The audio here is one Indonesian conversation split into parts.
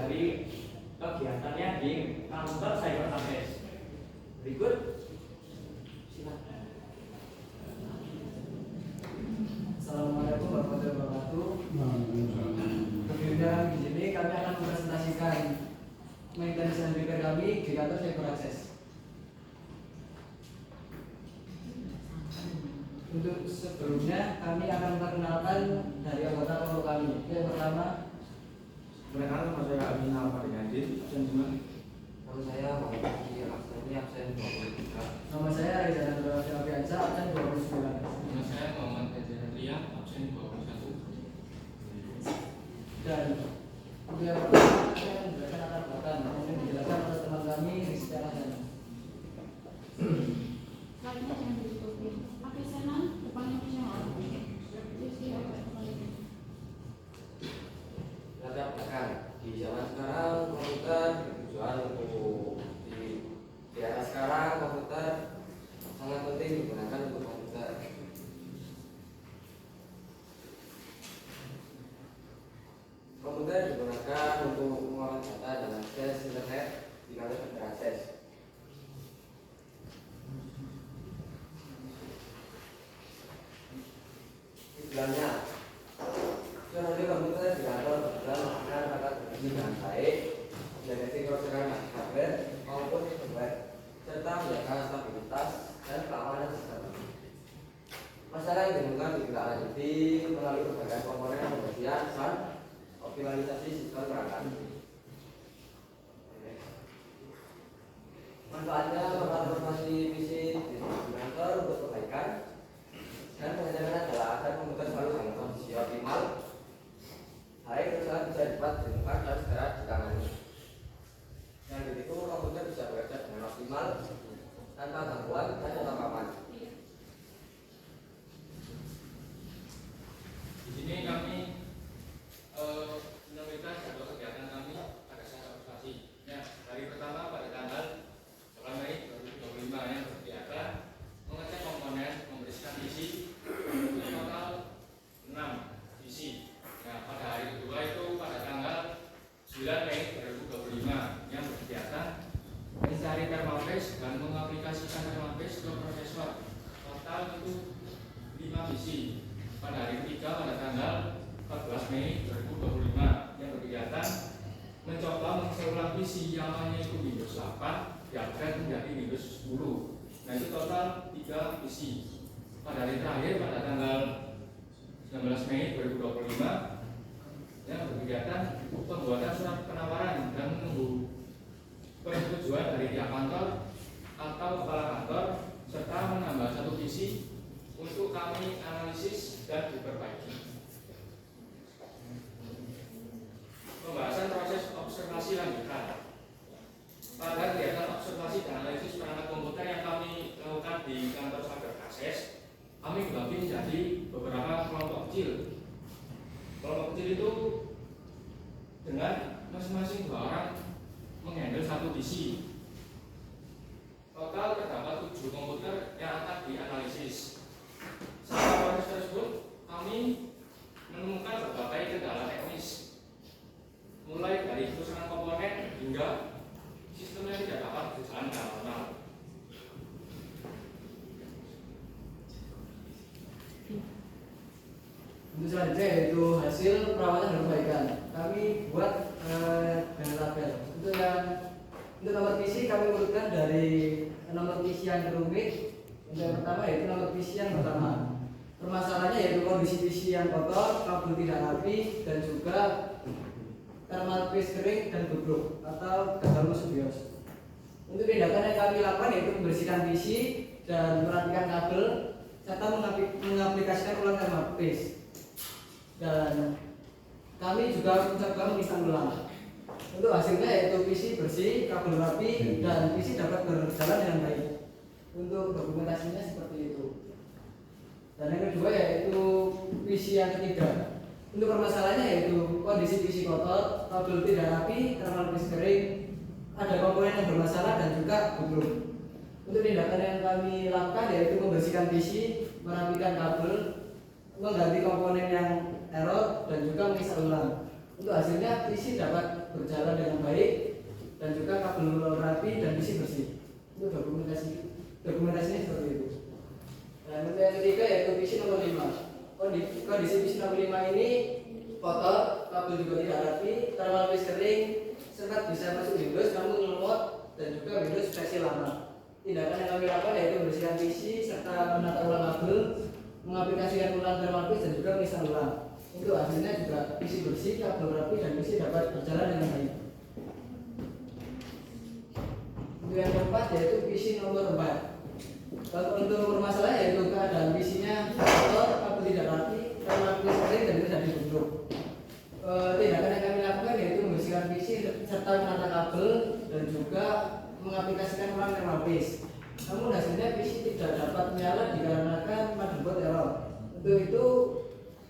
dari kegiatannya di kantor CyberAccess. Berikut, silakan. Assalamualaikum warahmatullahi wabarakatuh. Kemudian di sini kami akan mempresentasikan maintenance and repair kami di kantor CyberAccess. Untuk sebelumnya kami akan memperkenalkan dari anggota kelompok kami. Yang pertama, Perkenalkan, nama saya Amina Al-Fadiyadin, absen 2. Nama saya Muhammad Fakih Al-Aksani, absen 23. nama saya Rizana Nurul-Fiansa, absen 29. Nama saya Muhammad Fajar Ria, absen 21. Dan untuk yang pertama, saya akan menjelaskan latar belakang. Kemudian dijelaskan oleh teman kami Rizky Al-Hasan. Slide-nya jangan ditutupin. Pakai senan, depannya bisa orang. Jadi apa? Latar belakang. Di zaman sekarang komputer bertujuan untuk di era sekarang komputer sangat penting digunakan untuk komputer. Komputer digunakan untuk mengolah data dan akses internet di kantor CyberAccess. Tujuannya, tujuan komputer di kantor bertujuan melakukan dapat bekerja dengan baik, mendeteksi kerusakan hardware maupun software, serta menjaga stabilitas dan keamanan sistem. Masalah yang ditemukan ditindaklanjuti melalui berbagai komponen pembersihan dan optimalisasi sistem perangkat. Manfaatnya transformasi PC di kantor untuk perbaikan dan pengejaran adalah agar komputer selalu dalam kondisi optimal. Baik kerusakan bisa dapat ditemukan dan segera ditangani. Yang begitu komputer bisa bekerja dengan optimal tanpa gangguan dan tetap aman. Di sini kami menampilkan jadwal kegiatan kami pada saat observasi. Ya, hari pertama pada tanggal 9 Mei 2025 yang berkegiatan mengecek komponen, membersihkan PC untuk total 6 PC. Nah, pada hari kedua itu pada tanggal 9 Mei 2025 yang berkegiatan mencari thermalpaste dan mengaplikasikan thermalpaste ke prosesor. Total itu 5 PC. Pada hari ketiga pada tanggal 14 Mei 2025 yang berkegiatan mencoba mengulang PC yang hanya itu Windows 8 diupgrade menjadi Windows 10. Nah, itu total 3 PC. Pada hari terakhir pada tanggal 19 Mei 2025 yang berkegiatan pembuatan surat penawaran dan menunggu persetujuan dari pihak kantor atau kepala kantor serta menambah 1 PC untuk kami analisis dan diperbaiki. Pembahasan proses observasi lanjutan. Pada kegiatan observasi dan analisis perangkat komputer yang kami lakukan di kantor CyberAccess, kami dibagi menjadi beberapa kelompok kecil. Kelompok kecil itu dengan masing-masing 2 orang menghandle 1 PC. Total terdapat 7 komputer yang akan dianalisis. Selama proses tersebut, kami menemukan berbagai kendala teknis, mulai dari kerusakan komponen hingga sistem yang tidak dapat berjalan dengan normal. Untuk selanjutnya yaitu hasil perawatan dan perbaikan. Kami buat dengan tabel. Untuk nomor PC kami urutkan dari nomor PC yang terumit. Yang pertama yaitu nomor PC yang pertama. Permasalahannya yaitu kondisi PC yang kotor, kabel tidak rapi, dan juga thermal paste kering dan bobrok atau gagal masuk BIOS. Untuk tindakan yang kami lakukan yaitu membersihkan PC dan merapikan kabel serta mengaplikasikan ulang thermal paste. Dan kami juga mencoba menginstal ulang. Untuk hasilnya yaitu PC bersih, kabel rapi, dan PC dapat berjalan dengan baik. Untuk dokumentasinya seperti itu. Dan yang kedua yaitu PC yang ketiga. Untuk permasalahannya yaitu kondisi PC kotor, kabel tidak rapi, thermal paste kering, ada komponen yang bermasalah dan juga bobrok. Untuk tindakan yang kami lakukan yaitu membersihkan PC, merapikan kabel, mengganti komponen yang error, dan juga menginstal ulang. Untuk hasilnya PC dapat berjalan dengan baik dan juga kabel rapi dan PC bersih. Itu dokumentasinya seperti itu. Dan untuk yang ketiga yaitu PC nomor 5. Kondisi PC nomor 5 ini kotor, kabel juga tidak rapi, thermal paste kering, sempat bisa masuk Windows namun lemot dan juga Windows versi lama. Tindakan yang kami lakukan yaitu membersihkan PC serta menata ulang kabel, mengaplikasikan ulang thermal paste dan juga menginstal ulang. Untuk hasilnya juga PC bersih, kabel rapi dan PC dapat berjalan dengan baik. Untuk yang keempat yaitu PC nomor 4. Untuk permasalahan yaitu keadaan PC-nya kotor, kabel tidak rapi, thermal paste kering dan tidak dibentuk. Tindakan yang kami lakukan yaitu membersihkan PC serta menata kabel dan juga mengaplikasikan ulang thermal paste. Namun hasilnya PC tidak dapat menyala dikarenakan motherboard error. Untuk itu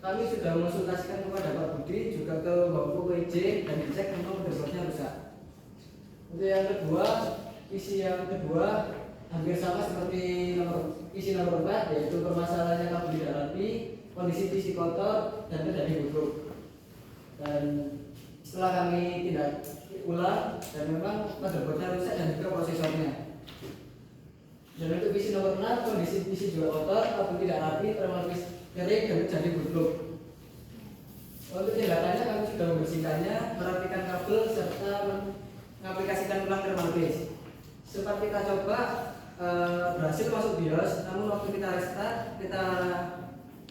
kami sudah mengonsultasikan kepada Pak Budi juga ke Bapak WJ dan dicek memang motherboardnya rusak. Untuk yang kedua, PC yang kedua hampir sama seperti PC nomor 4 yaitu permasalahannya kabel tidak rapi, kondisi PC kotor dan tidak dibutuh. Dan setelah kami tindak ulang dan memang motherboardnya rusak dan juga prosesornya. Dan untuk PC nomor 6 kondisi PC juga kotor, kabel tidak rapi, thermal paste kering dan jadi bootloop. Untuk tindakannya kami sudah membersihkannya, merapikan kabel serta mengaplikasikan ulang thermal paste. Sempat kita coba berhasil masuk BIOS, namun waktu kita restart kita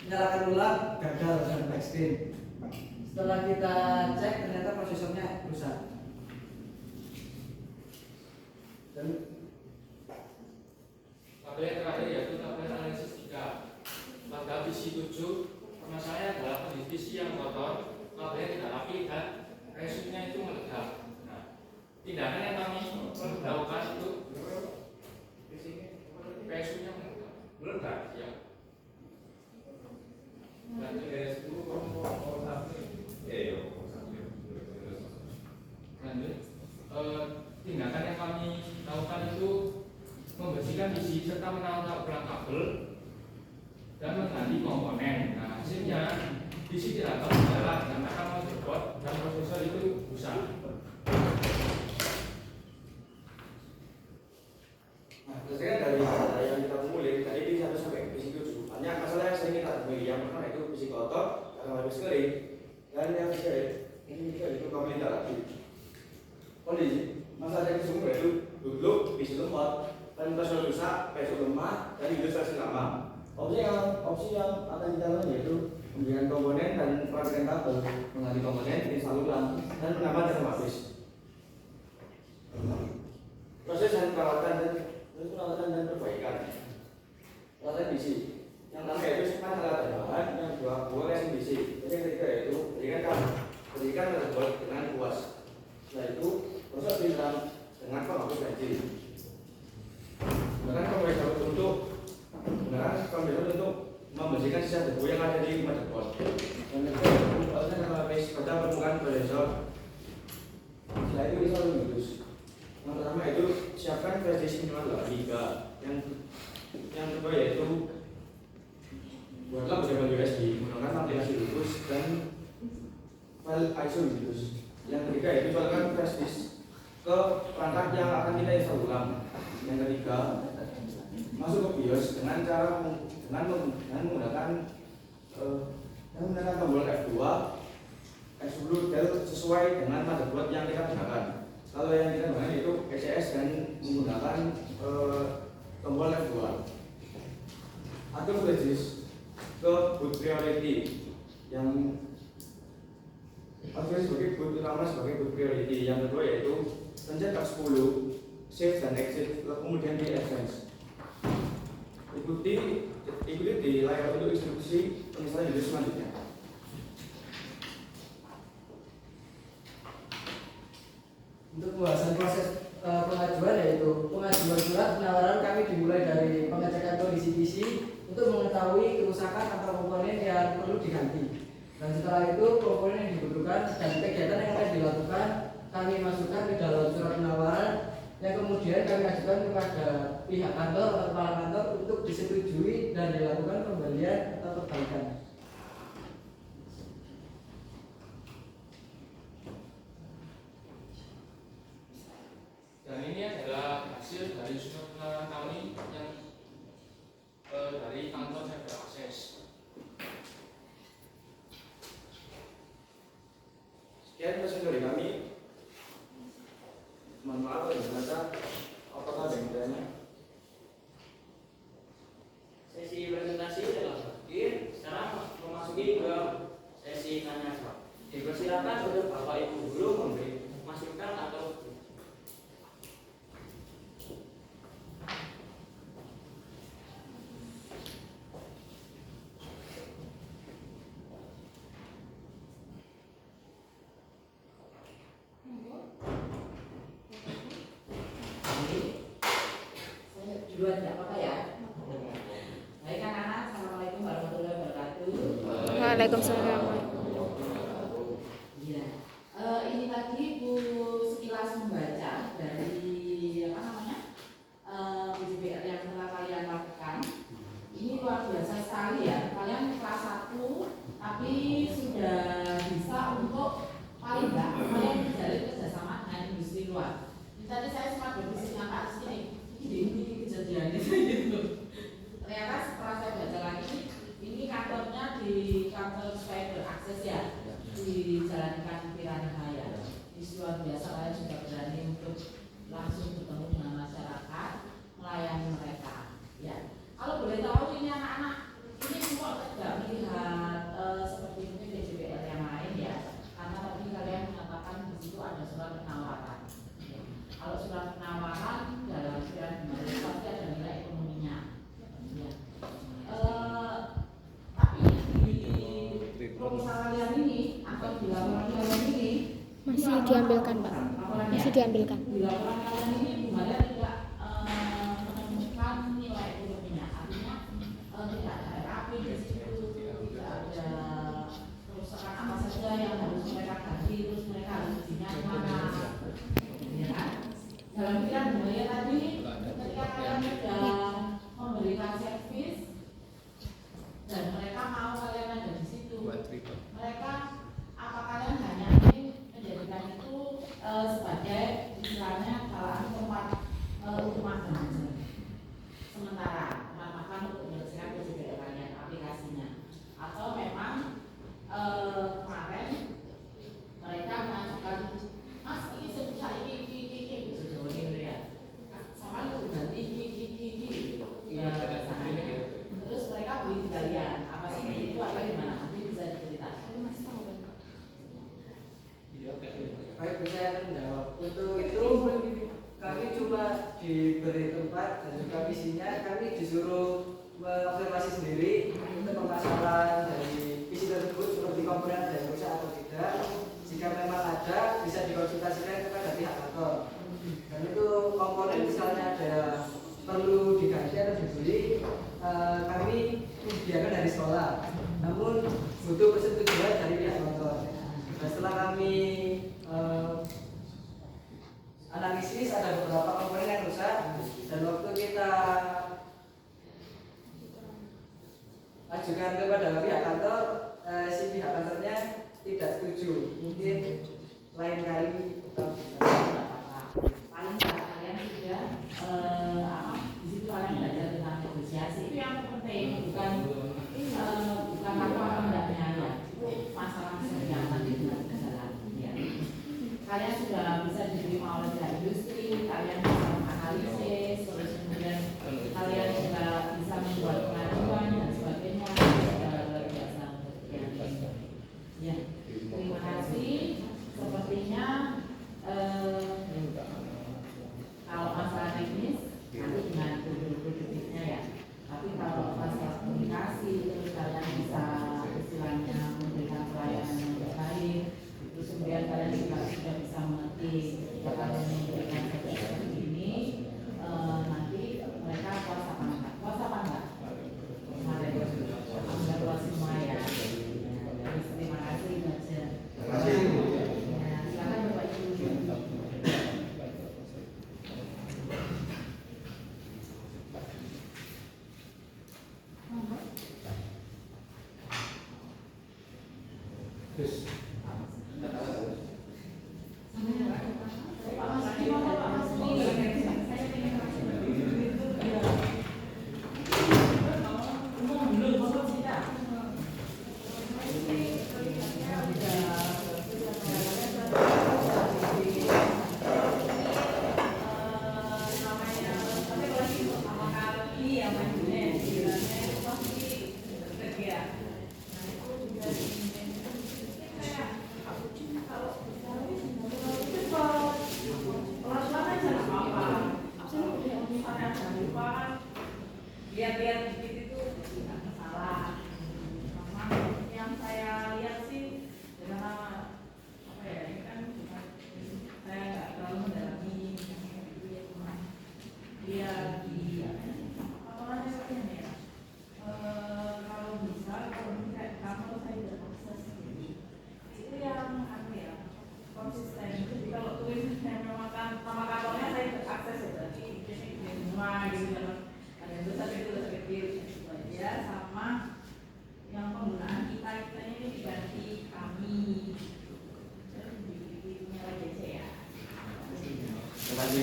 nyalakan ulang gagal dan backspin. Setelah kita cek ternyata prosesornya rusak. Dan tabel yang terakhir yaitu tabel analisis 3. Pada PC 7, permasalahannya adalah kondisi PC yang kotor, kabelnya tidak rapi dan resumenya itu meledak. Nah, tindakan yang kami lakukan itu resumenya meledak, ya. Lanjut, tindakan yang kami lakukan itu membersihkan PC serta menata ulang kabel dan mengganti komponen. Nah, hasilnya PC tidak dapat berjalan karena motherboard dan prosesor itu rusak. Nah, berdasarkan dari data yang kita kumpulin dari PC 1 sampai PC 7, banyak masalah yang sering kita temui. Yang pertama itu PC kotor, karena habis kering, dan yang ketiga itu kabel tidak rapi. Kondisi masalah yang semua itu bootloop, PC lemot, dan prosesor rusak, PC lemah, dan Windows versi lama. Opsi yang akan kita lakukan yaitu pembelian komponen dan perbaikan kabel, mengganti komponen, install ulang, dan menambah thermal paste. Proses dan perawatan dan perbaikan. Perawatan PC. Yang pertama yaitu simpan alat dan bahan, yang kedua buang racing PC. Dan yang ketiga yaitu berikan motherboard dengan puas. Setelah itu proses siram dengan penghapus bensin. Gunakan kompresor untuk membersihkan sisa debu yang ada di motherboard. Dan kedua thermal paste pada permukaan prosesor. Setelah itu install Windows. Yang pertama itu siapkan flash disk minimal 8 GB. Yang kedua yaitu buatlah beberapa USB menggunakan aplikasi Windows dan file ISO Windows. Yang ketiga yaitu installkan flash disk ke perangkat yang akan kita install ulang. Yang ketiga masuk ke BIOS dengan menggunakan tombol F2 F10 Dell sesuai dengan motherboard yang kita gunakan. Kalau yang kita gunakan itu ECS dan menggunakan tombol F2. Atur flash disk ke boot priority yang sebagai boot utama sebagai boot priority. Yang kedua yaitu pencet tab 10, save dan exit, kemudian di advance. Ikuti di layar untuk instruksi penginstalan Windows selanjutnya. untuk pembahasan proses pengajuan yaitu pengajuan surat penawaran kami dimulai dari pengecekan kondisi PC untuk mengetahui kerusakan atau komponen yang perlu diganti. Dan setelah itu komponen yang dibutuhkan dan kegiatan yang akan dilakukan kami masukkan ke dalam surat penawaran yang kemudian kami ajukan kepada pihak kantor atau kepala kantor untuk disetujui dan dilakukan pembelian atau perbaikan. dari kami. Mohon maaf ya, baca apakah ada yang bertanya? Sesi presentasi telah berakhir. Sekarang memasuki ke sesi tanya jawab. Dipersilakan untuk Bapak Ibu guru memberi masukan atau Saya duluan tidak apa-apa ya. Baik anak-anak, assalamualaikum warahmatullahi wabarakatuh. Waalaikumsalam. Iya. Ini tadi Bu sekilas membaca dari apa namanya PJBR yang telah kalian lakukan. Ini luar biasa sekali ya. Kalian kelas 1 tapi sudah bisa untuk paling enggak kalian menjalin kerjasama dengan industri luar. Tadi saya sempat berbisiknya Pak sini. Ini kejadian gitu. Ternyata setelah saya baca lagi, ini kantornya di kantor Cyber Access ya, di Jalan Ikan Piranhaya. Di luar biasa kalian sudah berani untuk langsung bertemu dengan masyarakat, melayani mereka. Ya, kalau boleh tahu ini anak-anak ini semua tidak melihat seperti ini PJBL yang lain ya, karena tadi kalian mengatakan di situ ada surat penawaran. Ya. Kalau surat penawaran dalam pikiran kemarin pasti ada nilai ekonominya. Ya. Tapi di proposal kalian ini atau di laporan kalian ini Masih diambilkan, Pak. Masih diambilkan. di laporan kalian ini Bumada tidak menemukan nilai ekonominya, artinya tidak ada RAP di situ, tidak ada kerusakan apa saja yang harus mereka ganti, terus mereka harus izinnya kemana, ya kan? Dalam pikiran Bumada tadi, ketika kalian sudah memberikan servis dan mereka mau kalian ada di situ, mereka apa kalian hanya ingin menjadikan itu sebagai istilahnya salah tempat untuk makan aja. Sementara tempat makan untuk menyelesaikan PJBL kalian aplikasinya, atau memang kemarin mereka mengajukan Mas ini sebisa ini gitu ya, sama itu ganti ini ya rasanya. Terus mereka beli kalian apa sih itu apa gimana nanti bisa diceritakan. Baik, bisa menjawab. Untuk itu kami cuma diberi tempat dan juga visinya, kami disuruh mengobservasi sendiri untuk pemasaran dari visi tersebut seperti komponen ada yang rusak atau tidak. Jika memang ada, bisa dikonsultasikan kepada pihak kantor. Dan itu komponen misalnya ada perlu diganti atau dibeli, kami menyediakan dari sekolah. Namun butuh persetujuan dari pihak kantor. Dan setelah kami analisis ada beberapa komponen yang rusak dan waktu kita ajukan kepada pihak kantor, si pihak kantornya tidak setuju. Mungkin lain kali paling nggak kalian sudah di situ kalian belajar tentang negosiasi, itu yang penting, bukan apa hendaknya ya, itu masalah kesehatan itu jalan ya. Kalian sudah bisa diterima oleh pihak industri, kalian bisa menganalisis, terus kemudian kalian juga bisa membuat pengajuan dan sebagainya. Luar biasa ya. Terima kasih. Sepertinya kalau masalah teknis nanti dengan produktifnya ya. Tapi kalau masalah komunikasi terus kalian bisa istilahnya memberikan pelayanan yang terbaik. Terus kemudian kalian juga sudah bisa mengerti jika kalian memberikan seperti ini nanti mereka puas apa enggak? Puas apa enggak? Kemarin sudah puas semua ya. Terima kasih baca. Terima kasih. Silakan Bapak Ibu. Terima kasih. Jadi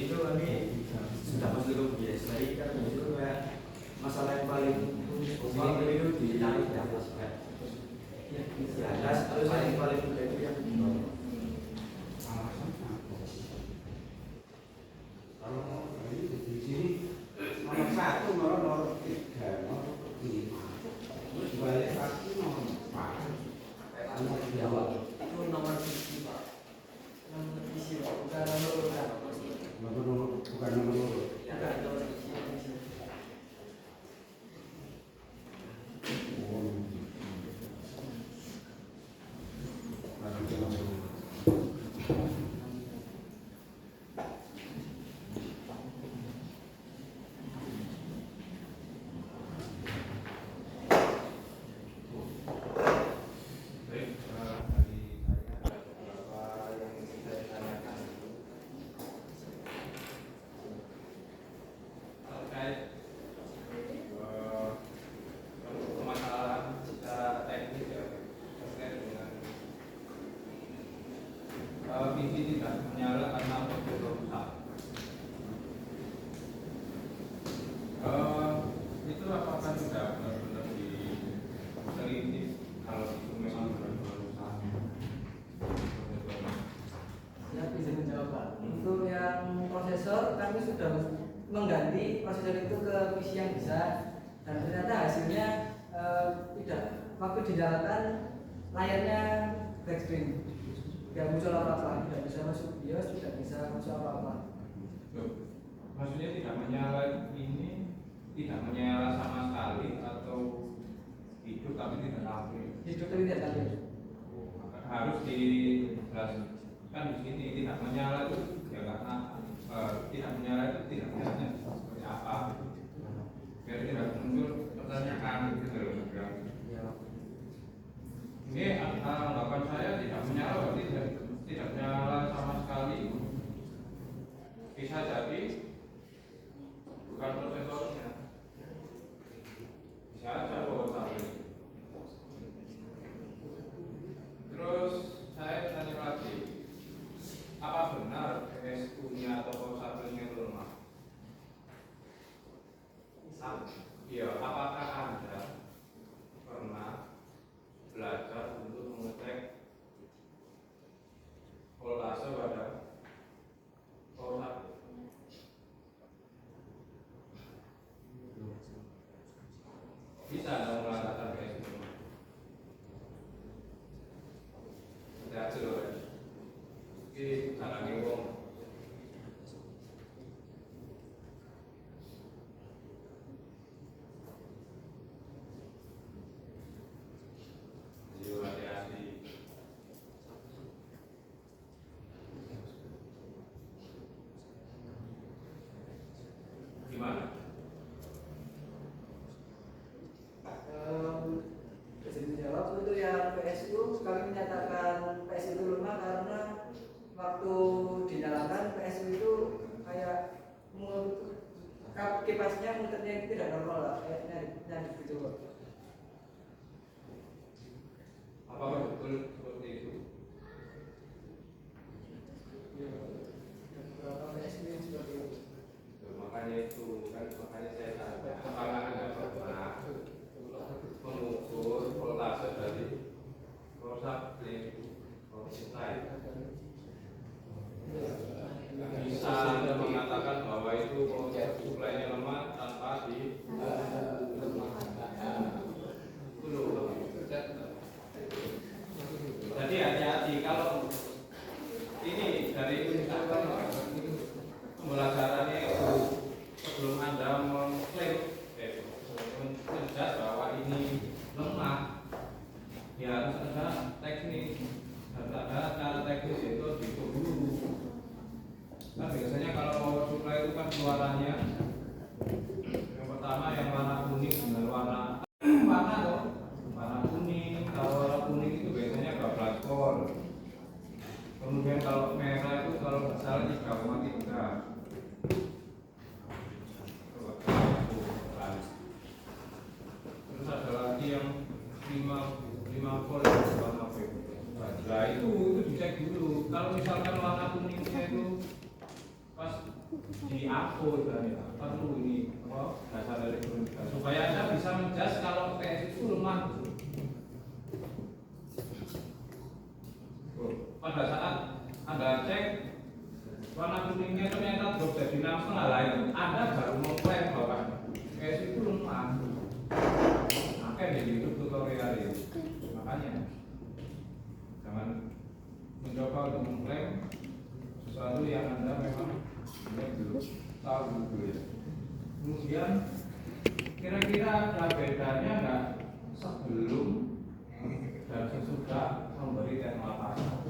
itu kami sudah masuk ke bias tadi kan itu kayak masalah yang paling umum itu ditarik di atas kan. Di atas terus yang paling mudah itu yang di bawah. Kalau di sini nomor 1, nomor 3, nomor 5, balik lagi nomor 4. Itu nomor visi Pak. Nomor visi Pak, bukan nomor urutan. Bukan nomor urut. Bukan nomor visi. Baik, dari saya ada beberapa yang ingin saya tanyakan terkait permasalahan secara teknis ya, terkait dengan TV tidak menyala karena prosedur rusak. Itu apakah sudah benar-benar diteliti kalau itu memang benar-benar rusak? Saya bisa menjawab Pak. Untuk yang prosesor kami sudah mengganti prosesor itu ke PC yang bisa, dan ternyata hasilnya tidak. Waktu dinyalakan layarnya black screen, tidak muncul apa-apa, tidak bisa masuk BIOS, tidak bisa masuk apa-apa. Loh, maksudnya tidak menyala ini tidak menyala sama sekali atau hidup tapi tidak tampil? Hidup tapi tidak tampil. Harus dijelaskan di sini tidak menyala itu ya karena tidak menyala itu tidak menyalanya seperti apa biar tidak muncul pertanyaan gitu loh. Ini anggapan saya tidak menyala berarti tidak menyala sama sekali, bisa jadi bukan prosesornya, bisa aja power supply. Terus saya tanya lagi, apa benar PSU-nya atau power supply-nya itu lemah? Iya, apakah Anda pernah belajar untuk mengecek voltase pada power supply? Bisa Anda mengatakan PSU? Tidak jelas. Ini cara ngewong. Jadi hati-hati. Gimana? Bisa dijawab untuk yang PSU, kami menyatakan PSU itu lemah karena waktu dinyalakan PSU itu kayak kipasnya muternya itu tidak normal lah, kayaknya gitu Pak. Apakah betul seperti itu? Beberapa PSU yang seperti itu. Makanya itu kan makanya saya tanya apakah Anda pernah mengukur voltase dari power supply bisa Anda mengatakan bahwa itu power supply-nya lemah tanpa di jadi hati-hati kalau ini dari pembelajarannya itu sebelum Anda mengklaim menjelaskan bahwa ini lemah ya harus ada teknik dan ada cara teknis itu dihitung dulu. Kan biasanya kalau power supply itu kan suaranya yang pertama yang warna kuning dengan warna aku istilahnya perlu ini apa dasar elektronika supaya Anda bisa menjas kalau PS itu lemah gitu. Pada saat Anda cek warna kuningnya ternyata drop jadi 6,5 lah, itu Anda baru mengklaim bahwa PS itu lemah. Maka jadi itu tutorial itu. Makanya jangan mencoba untuk mengklaim sesuatu yang Anda memang belum tahu dulu ya. Kemudian kira-kira ada bedanya nggak sebelum dan sesudah memberi thermal pasang?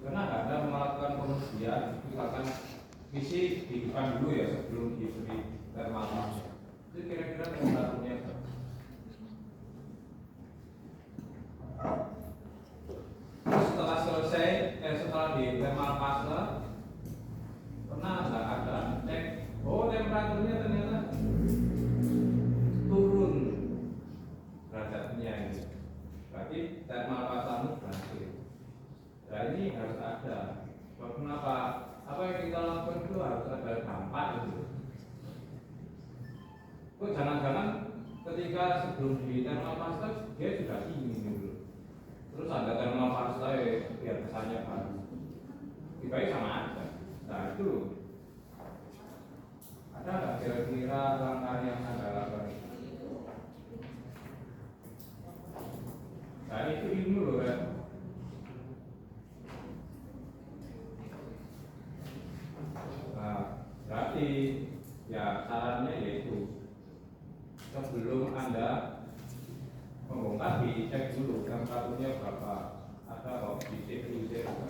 Karena Anda melakukan pengujian, misalkan isi dihidupkan dulu ya sebelum diberi thermal pasang. Itu kira-kira temperaturnya berapa? Terus setelah selesai, setelah di thermal pasang, pernah nggak ada cek? Oh, temperaturnya ternyata turun derajatnya ini. Berarti thermal pasang berhasil. Nah ini harus ada. Kenapa? Apa yang kita lakukan itu harus ada dampak gitu. Kok jangan-jangan ketika sebelum di thermal pasang dia sudah tinggi dulu. Terus ada thermal pasang biar kesannya baru. Dibaik sama aja. Nah itu ada nggak kira-kira langkah yang Anda lakukan? Nah itu ilmu loh kan. Nah berarti ya sarannya yaitu sebelum Anda membongkar dicek dulu temperaturnya berapa, ada kok di CPU berapa.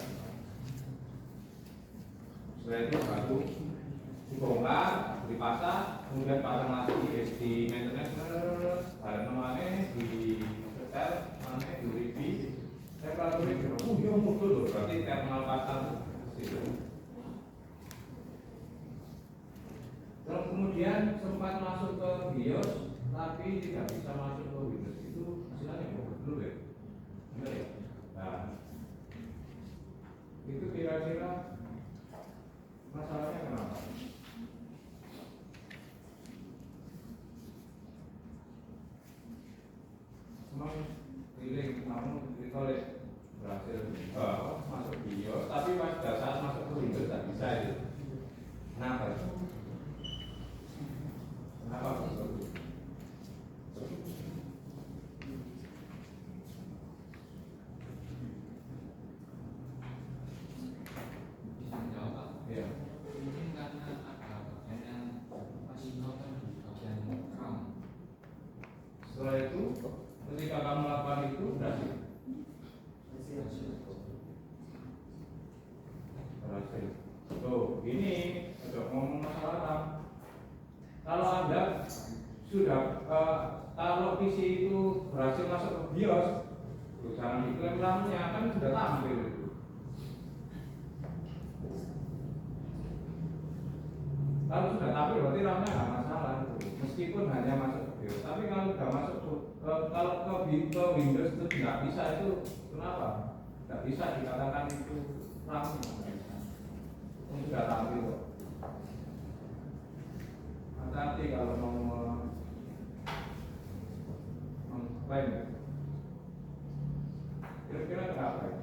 Setelah itu baru dibongkar, dipasang, kemudian pasang lagi di maintenance, barang namanya di setel, mana di review. Saya kalau review, ya muncul loh, berarti thermal pasang itu. Terus kemudian sempat masuk ke BIOS, tapi tidak bisa masuk ke Windows itu hasilnya dulu ya, benar ya. Nah, itu kira-kira masalahnya kenapa? Memang pilih namun ditolak berhasil masuk BIOS, tapi pada saat masuk ke Windows tidak bisa itu. Kenapa? Kenapa begitu? Ya. Mungkin karena ada bagian yang masih nonton di bagian RAM. Setelah itu, ketika kamu melakukan itu berhasil. Berhasil. Tuh, ini untuk ngomong masalah RAM. Kalau Anda sudah kalau PC itu berhasil masuk ke BIOS, jangan diklaim RAM-nya, kan sudah tampil itu. Kalau sudah tampil berarti RAM-nya nggak masalah itu. Meskipun hanya masuk ke BIOS, tapi kalau sudah masuk kalau ke Windows itu tidak bisa itu, kenapa? Tidak bisa dikatakan itu RAM-nya. Sudah tampil kok. Hati-hati kalau mau mengklaim. Kira-kira kenapa?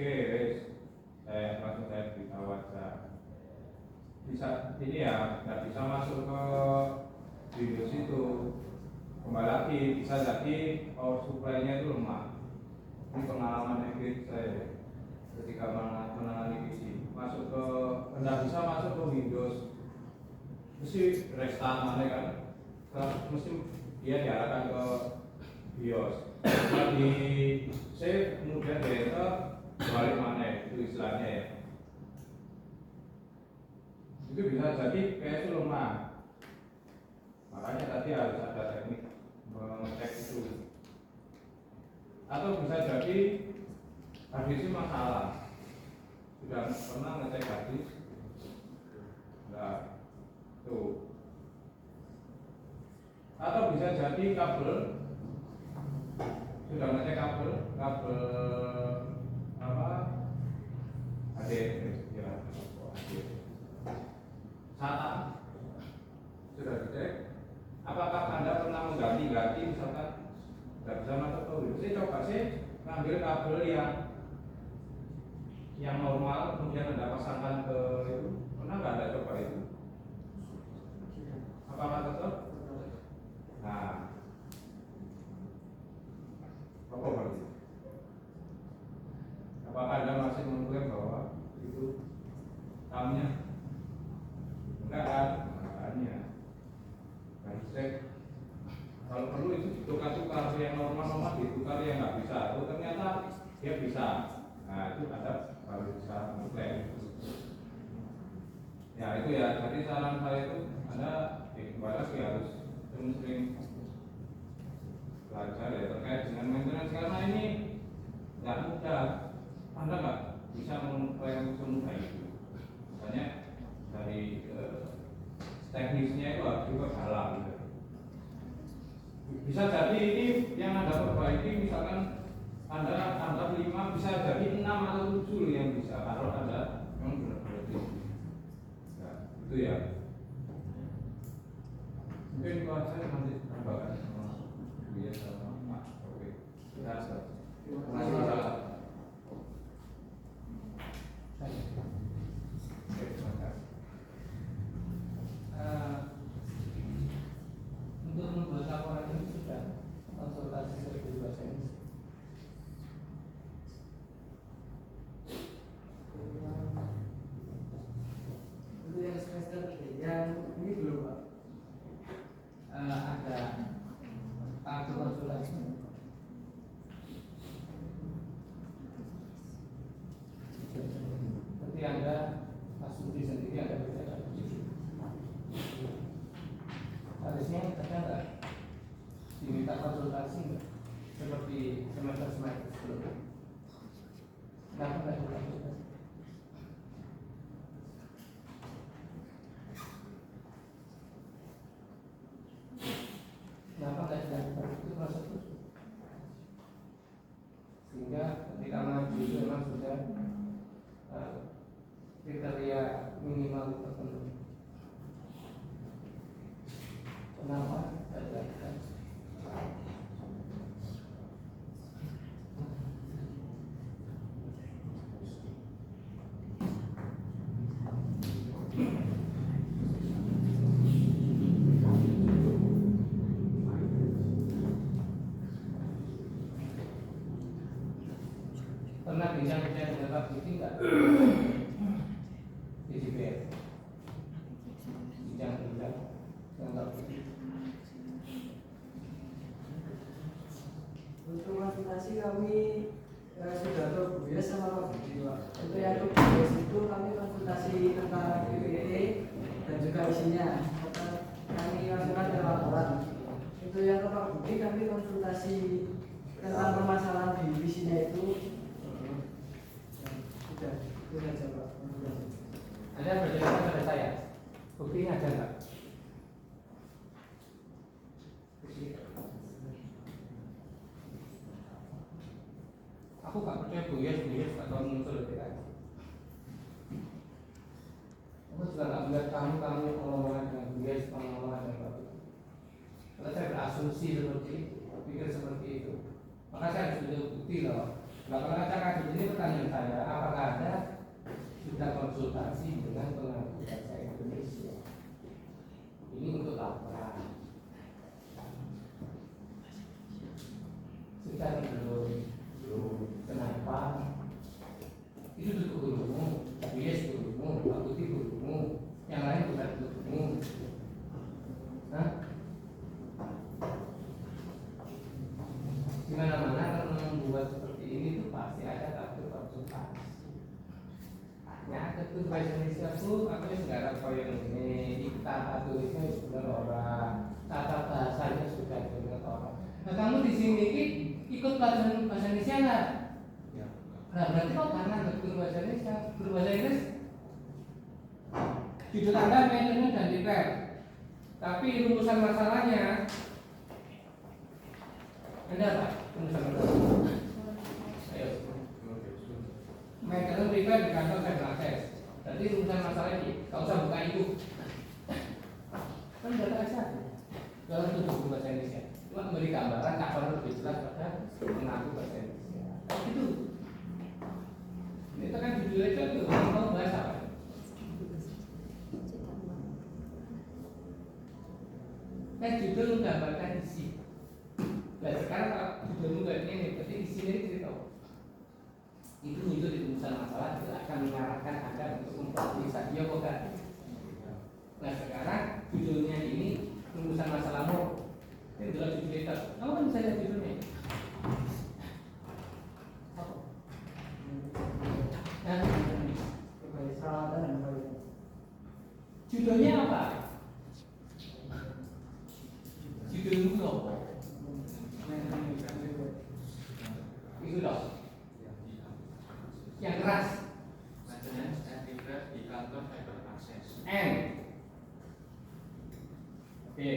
Oke, langsung saya beritahu aja. Bisa ini ya, nggak bisa masuk ke Windows itu. Kembali lagi, bisa jadi power supply-nya itu lemah. Ini pengalaman ekstrim saya ketika menangani PC. Masuk ke, nggak bisa masuk ke Windows. Mesti restart mana kan? Mesti dia diarahkan ke BIOS. Kalau di save kemudian di enter balik mana itu istilahnya ya. Itu bisa jadi kayak itu lemah. Makanya tadi harus ada teknik mengecek itu. atau bisa jadi hadisnya masalah, sudah pernah ngecek hadis, nah tuh, atau bisa jadi kabel, sudah ngecek kabel apa, SATA sudah dicek. Apakah Anda pernah mengganti-ganti misalkan tidak bisa masuk ke Windows? Saya coba sih ngambil kabel yang normal, kemudian Anda pasangkan ke itu. Pernah nggak Anda coba itu? Apakah tetap? Nah, apa berarti? Apakah Anda masih mengklaim bahwa itu RAM-nya? Enggak kan? Makanya harus cek. Kalau perlu itu ditukar-tukar, yang normal-normal ditukar, yang nggak bisa. Oh ternyata dia bisa. Nah itu Anda baru bisa mengklaim. Ya itu ya. Jadi saran saya itu Anda kembali lagi harus sering belajar ya terkait dengan maintenance, karena ini nggak mudah. Anda nggak bisa mengklaim semudah itu. Misalnya dari teknisnya itu harus juga dalam. Bisa jadi ini yang Anda perbaiki, misalkan Anda anggap 5, bisa jadi 6 atau 7 yang bisa kalau Anda memang benar-benar nah, itu ya. Mungkin itu aja, nanti tambahkan sama Buya sama Pak. Oke, terima kasih. Untuk membuat laporan ini sudah konsultasi seribu dosen. Untuk yang semester 3 yang ini belum Pak. Ada kartu konsultasi. Nanti Anda Mas Budi sendiri ada bisa harusnya ada nggak diminta konsultasi nggak seperti semester sebelumnya? Kenapa nggak dikonsultasi? Kenapa nggak dilakukan itu proses itu? Sehingga ketika maju itu memang sudah kriteria minimal tertentu. Kenapa tidak dilakukan? Pernah bincang-bincang dengan Pak Budi nggak? Di DPR bincang-bincang dengan Pak Budi. Untuk konsultasi kami sudah terbuka sama Pak Budi Pak. Untuk yang terbuka itu kami konsultasi tentang PPE dan juga isinya. Kami masukkan ke laporan. Untuk yang Pak Budi kami konsultasi tentang permasalahan di visinya itu. Sudah, itu saja Pak. Anda berjelaskan pada saya. Buktinya ada nggak? Aku gak percaya Buya gak tahu muncul di PKS. Aku juga gak melihat kamu pengelolaan dengan Buya pengelolaan dengan Bapak. Kalau saya berasumsi seperti itu, pikir seperti itu, maka saya harus butuh bukti loh. Kalau saya ini pertanyaan saya, apakah Anda sudah konsultasi dengan pengawas bahasa Indonesia? Ini untuk laporan. Sudah belum? Kenapa? Itu tutup gurumu, bias gurumu, Pak Putih gurumu, yang lain bukan gurumu. Nah, di mana-mana kalau membuat seperti ini itu pasti ada kartu konsultasi. Hanya ada tuh bahasa Indonesia pun, aku nggak ada koyon ini, tata tulisnya sudah orang, tata bahasanya sudah dengan orang. Nah, kamu di sini ikut pelajaran bahasa Indonesia nggak? Nah berarti kok karena guru bahasa Indonesia, guru bahasa Inggris judul Anda metodenya dan detail, tapi rumusan masalahnya Anda apa? Rumusan masalahnya? Ayo. Metode prepare di kantor saya akses. Jadi rumusan masalah ini, nggak usah buka itu. Kan data saja. Dalam itu buku bahasa Indonesia. Cuma memberi gambaran kapan lebih jelas pada mengaku bahasa Indonesia. Itu. Itu kan judulnya itu orang tahu bahasa apa? Kan judul menggambarkan isi. Nah sekarang kalau judul nggak ini, berarti isinya ini cerita. Itu muncul di rumusan masalah tidak akan mengarahkan Anda untuk memperhatikan dia bukan. Nah sekarang judulnya ini rumusan masalahmu. Ini adalah judul itu. Kamu kan bisa lihat judulnya. Apa? Nah, judulnya apa? Judulnya apa? Itu dong. Yang keras. Maintenance and repair di kantor fiber access. N. Oke.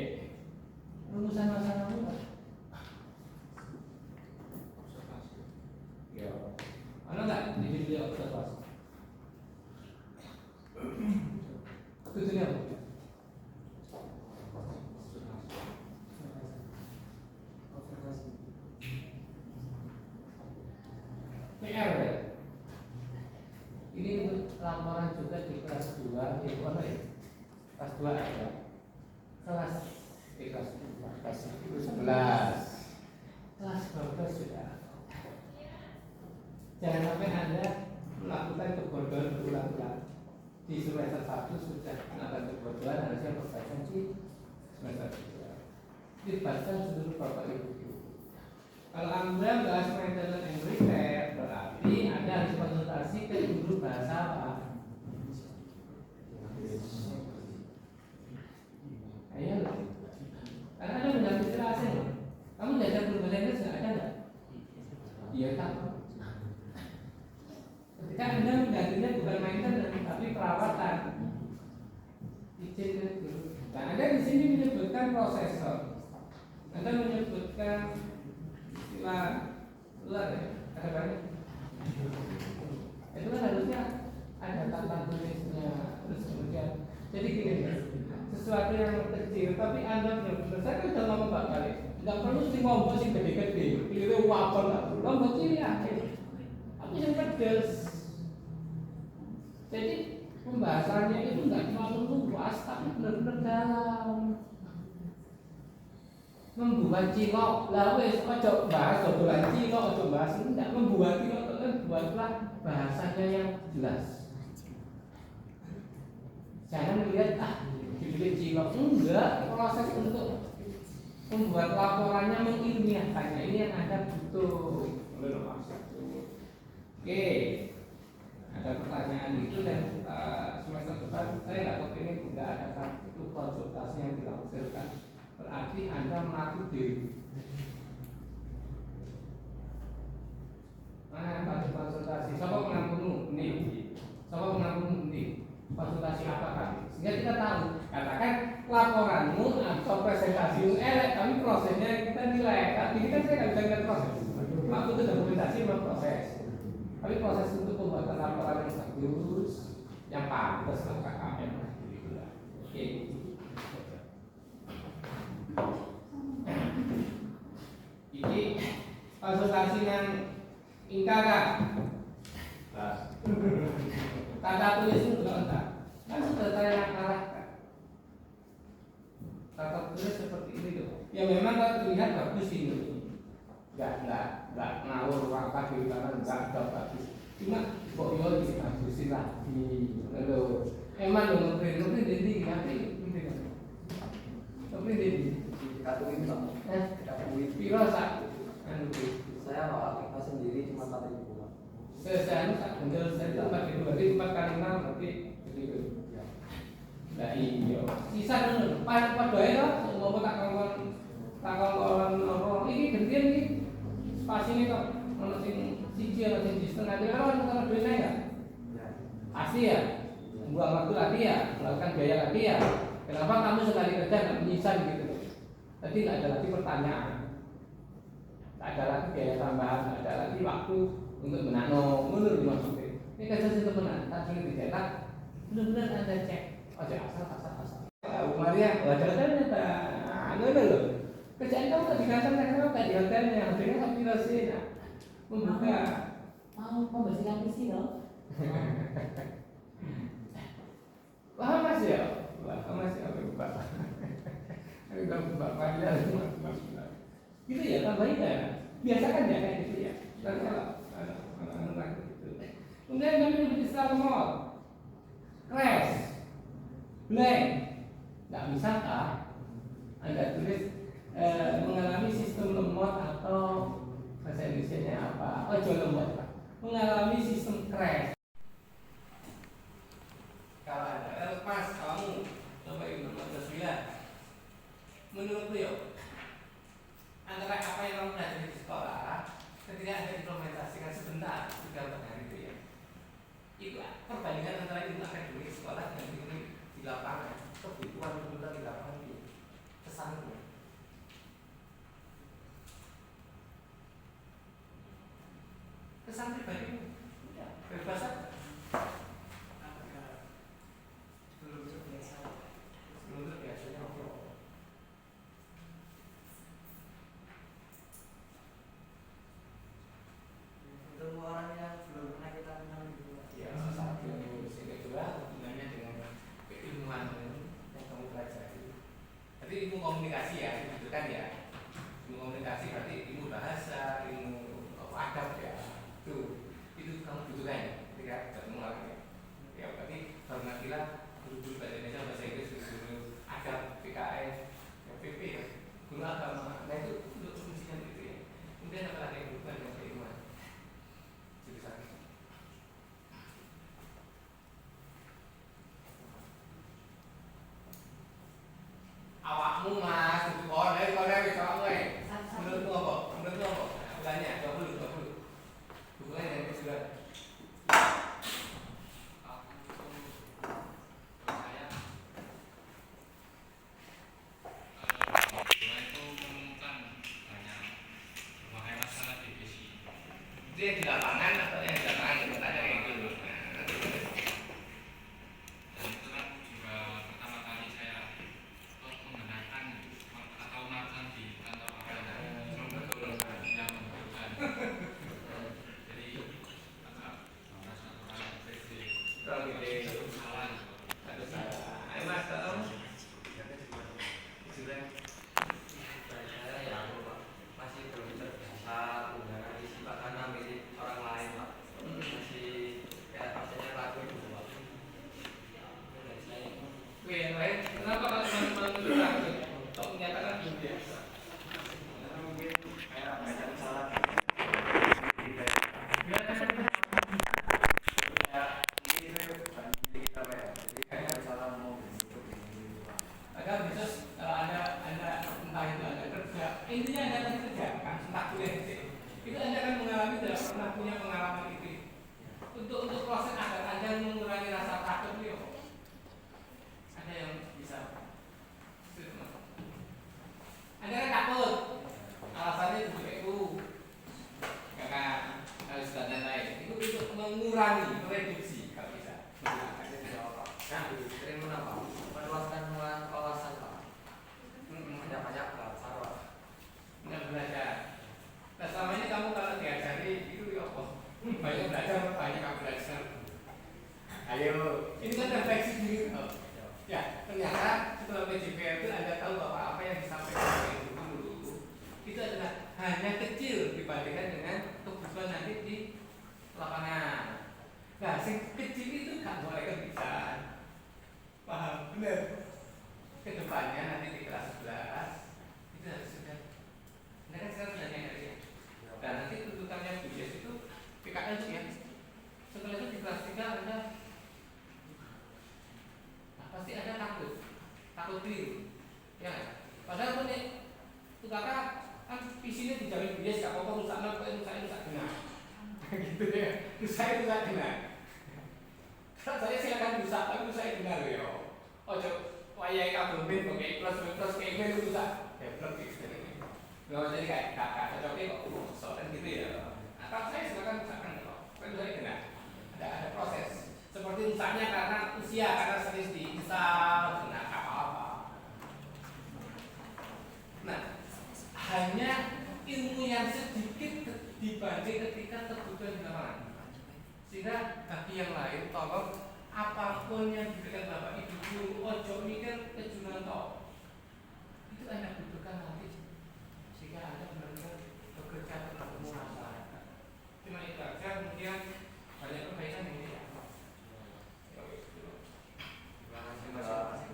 Rumusan masalahmu apa? Observasi. Ya. Ada nggak di judulnya observasi? Judulnya apa? PR ya? Ini untuk laporan juga di kelas 2 di mana ya? Kelas 2 ada. Kelas kelas 11. Kelas 12 sudah. Jangan sampai Anda melakukan kebodohan berulang-ulang. Di semester 1 sudah melakukan kebodohan, harusnya perbaikan di semester 2. Libatkan seluruh Bapak Ibu. Kalau Anda bahas maintenance and repair, berarti Anda harus konsultasi ke guru bahasa apa? Ayo, karena Anda mendapat istilah asing. Kamu belajar guru bahasa Inggris nggak ada nggak? Iya tak. Ketika Anda menggantinya bukan maintenance tapi perawatan, izin ke guru. Nah, Anda di sini menyebutkan prosesor. Anda menyebutkan luar ya, ada banyak. Itu kan harusnya ada tata tulisnya, terus kemudian jadi gini ya, sesuatu yang kecil tapi Anda benar-benar, saya kan udah ngomong Pak kali, nggak perlu sih ngomong sih gede-gede, pilih wapon nggak perlu, ngomong ciri akhir, tapi yang pedes. Jadi pembahasannya itu nggak cuma luas, tapi benar-benar dalam. Membuat cilok, lah wes ojo bahas dodolan cilok, ojo bahas enggak membuat cilok itu kan buatlah bahasanya yang jelas. Jangan melihat judul cilok, enggak, proses untuk membuat laporannya mengilmiahkannya ini yang Anda butuh. Oke, ada pertanyaan itu dan semester depan saya nggak kepingin nggak ada satu konsultasi yang dilakukan. Berarti Anda mengaku diri. Mana yang konsultasi? Siapa mengakumu? Ini. Siapa mengakumu? Ini. Konsultasi apa kan? Sehingga kita tahu. Katakan laporanmu atau presentasimu elek, tapi prosesnya kita nilai. Tapi kita saya nggak bisa lihat proses. Waktu itu dokumentasi memang proses. Tapi proses untuk pembuatan laporan yang bagus, yang pantas lah KKM. Oke. Ini konsultasi yang ingkara tata tulis itu enggak kan sudah saya arahkan tata tulis seperti ini tuh ya memang kalau terlihat bagus ini enggak ngawur apa di kanan enggak bagus cuma kok yo dibagusin lagi lalu emang dong print jadi nanti tapi kartu ini Pak. Kartu ini. Piro sak? Saya bawa kita sendiri cuma 4.000 Pak. Saya tak bener saya itu 4.000 berarti 4 kali 6 berarti begitu. Nah iya. Sisa dulu. Padha ae to, ngopo tak kongkon orang ini gantian iki. spasi ini kok ono sing siji ono sing setengah kira ono duit naik enggak? Pasti ya. Buang waktu lagi ya, melakukan biaya lagi ya. Kenapa kamu sekali kerja nggak menyisal gitu? Jadi nggak ada lagi pertanyaan, nggak ada lagi biaya tambahan, nggak ada lagi waktu untuk menano, mundur maksudnya. Ini kerja sederhana, tak sulit dicetak, benar-benar anda cek, oke asal. Maria, wajarnya tak, anu loh. Kerjaan kamu tak di kantor, kamu tak di hotelnya, hotelnya kamu di Rosina, membuka. Mau membersihkan PC dong. Paham mas ya? Paham mas ya? Bapak. Bapak dia gitu ya, tambahin ya. Biasakan ya kayak gitu ya. Dan kalau anak-anak gitu. Kemudian kami berbicara mall, crash, blank. Nggak bisa kah? Anda tulis mengalami sistem lemot atau bahasa Indonesia apa? Oh, jual lemot Pak. Mengalami sistem crash. Kalau ada lepas kamu coba nomor 9. Menurut beliau, antara apa yang kamu pelajari di sekolah ketika Anda implementasikan sebentar sudah benar itu ya. Itu perbandingan antara ilmu akademik sekolah dengan ilmu di lapangan, kebutuhan kebutuhan di lapangan itu kesannya. Kesan pribadi ya, bebas saja. Belum terbiasanya ngobrol. Untuk orang yang belum pernah kita kenal gitu. Ya, satu yang kedua hubungannya dengan keilmuan yang kamu pelajari. Jadi ilmu komunikasi ya, itu kan ya. Ilmu komunikasi berarti ilmu bahasa, ilmu adab ya. Itu kamu butuhkan ya, ketika ketemu orang ya. Ya berarti hormatilah guru-guru bahasa Indonesia, bahasa Inggris, guru adab, PKN, PP ya, guru agama. Nah itu untuk fungsinya gitu ya. Kemudian apa lagi yang bukan dengan keilmuan? Jurusan. Awakmu mas, itu konek bisa kamu menurutmu apa? Menurutmu apa? Bulannya 20. Hubungannya dengan kejuruan. Itu yang di lapangan atau yang di lapangan itu tanya kayak gitu. Dan itu kan juga pertama kali saya menggunakan atau melakukan di kantor apa yang membutuhkan. Jadi agak merasa kurang efektif. Kurang gede. Salah. Ada salah. Ayo mas, tahu? Kejuruan. Saya ya masih belum terbiasa menggunakan isi Pak karena milik orang lain Pak. Masih kayak rasanya ragu gitu Pak. Oke, yang lain. Kenapa kalau teman-teman ragu? Kok menyatakan belum biasa? Karena mungkin kayak banyak salah. Agar bisa kalau anda entah itu anda kerja, intinya anda akan kerja kan, entah kuliah itu anda akan mengalami tidak pernah punya pengalaman itu. Untuk proses agar anda mengurangi rasa takut itu, ada yang bisa. Anda kan takut, alasannya itu karena harus dan lain. Itu untuk mengurangi, mereduksi kalau bisa. Nah, sering menambah meluaskan wawasan Pak. Banyak belajar Pak. Belajar. Nah selama ini kamu kalau diajari itu ya apa? Banyak belajar, banyak kamu belajar. Ayo, ini kan refleksi diri. Ya, ternyata setelah PJPR itu Anda tahu bahwa apa yang disampaikan oleh guru itu adalah hanya kecil dibandingkan dengan kebutuhan nanti di lapangan. Nah, yang kecil itu gak boleh kebiasaan. Paham? Benar. Kedepannya nanti di kelas 11 itu harus sudah. Nah kan sekarang sudah nyadar ya. Dan nanti tuntutannya BUJES itu PKL ya. Setelah itu di kelas 3 Anda pasti ada takut keliru, ya. Padahal pun itu kakak kan visinya dijamin BUJES, gak apa-apa rusak gitu ya. Rusak itu saya dengar. Kalau saya silakan rusak, tapi saya dengar ya. Ojo wayai kabel min pakai plus kayak gitu rusak. Develop gitu. Kalau jadi kayak kakak cocoknya kok soalnya gitu ya. Nah, kalau saya silakan rusakkan kok. Kan saya dengar. Ada proses. Seperti rusaknya karena usia, karena sering diinstal, nah apa-apa. Nah, hanya ilmu yang sedikit dibanding ketika kebutuhan di lapangan. Sehingga bagi yang lain, tolong apapun yang diberikan Bapak Ibu guru, ojo mikir kejunan toh. Itu Anda butuhkan nanti. Sehingga Anda benar-benar bekerja untuk masyarakat. Cuma itu aja, kemudian banyak perbaikan ini ya. Terima kasih.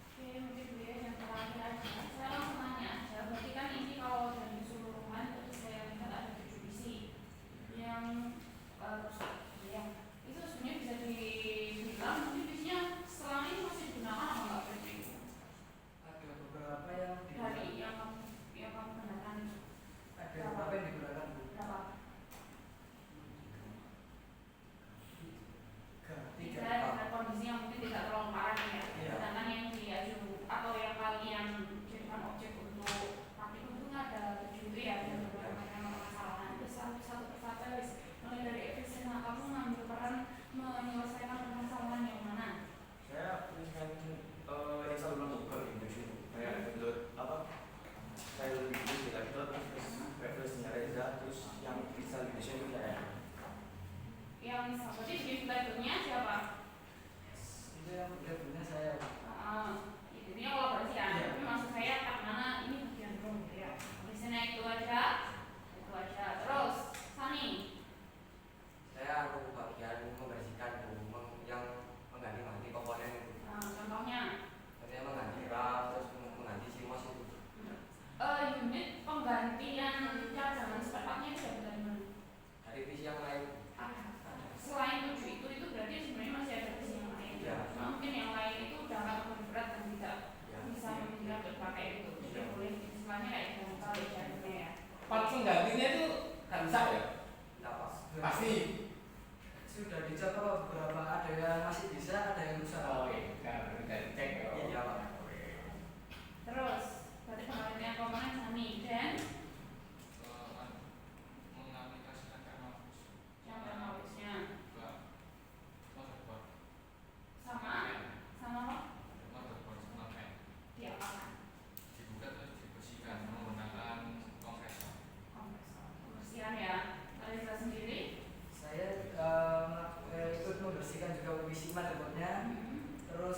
Oke, mungkin beliau yang terakhir aja. Saya langsung nanya aja. Berarti kan ini kalau dari keseluruhan tadi saya lihat ada 7 visi yang rusak. Ya, itu sebenarnya bisa dibilang mungkin visinya setelah ini masih digunakan apa enggak berarti? Ada beberapa yang Dari yang kamu gunakan ada beberapa yang digunakan berapa? tiga. Dengan kondisi yang mungkin tidak terlalu parah ya. Iya. Sedangkan yang diaju atau yang kalian jadikan objek untuk praktik itu ada 7 itu ya, ada beberapa yang permasalahan. Terus satu persatu mulai dari efisien, kamu mengambil peran menyelesaikan permasalahan yang mana? Saya ingin yang selalu mencoba Indonesia kayak download apa file video di laptop terus referensinya Reza terus yang bisa Indonesia itu saya Yang seperti di fiturnya siapa? Itu yang punya saya. Intinya kolaborasi ya. Iya. Tapi maksud saya tak mana ini bagian dong gitu ya. Efisiennya itu aja. Terus Sani. Saya aku bagian membersihkan yang mengganti komponen itu. Contohnya Saya mengganti RAM terus mengganti CMOS itu. unit penggantian cadangan spare-partnya itu dari mana? Dari visi yang lain. Selain 7 itu berarti sebenarnya masih ada visi yang lain. Ya. Cuma mungkin yang lain itu udah agak lebih berat dan tidak Ya. bisa memungkinkan untuk pakai itu. Jadi boleh istilahnya kayak jangka jadinya ya. Part penggantinya itu kan rusak ya? Tidak pas. Pasti. Sudah dicoba beberapa, ada yang masih bisa, ada yang rusak. Oke, kan kita cek ya. Iya Pak. Terus berarti penggantian komponen Sani dan mengaplikasikan Canvas yang teknologisnya motherboard sama apa? motherboard sama pen Diapakan? dibuka terus dibersihkan menggunakan kompresor. Kebersihan ya. Reza sendiri Saya ikut membersihkan juga visi motherboardnya, terus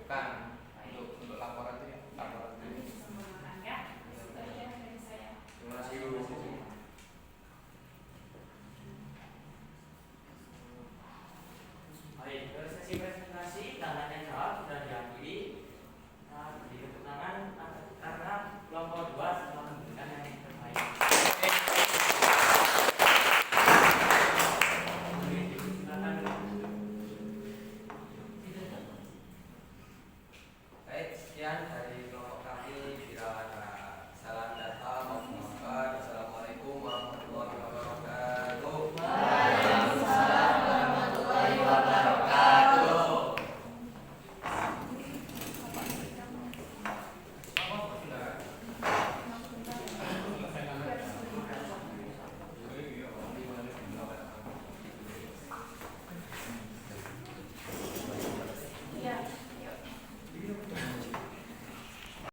dikumpulkan untuk laporan itu ya, laporan Nanti ini. disempurnakan ya. Itu aja dari saya. Terima kasih Bu. Baik, sesi presentasi tanya jawab sudah diakhiri. Nah, beri tepuk tangan karena kelompok 2 telah memberikan yang terbaik. Baik, sekian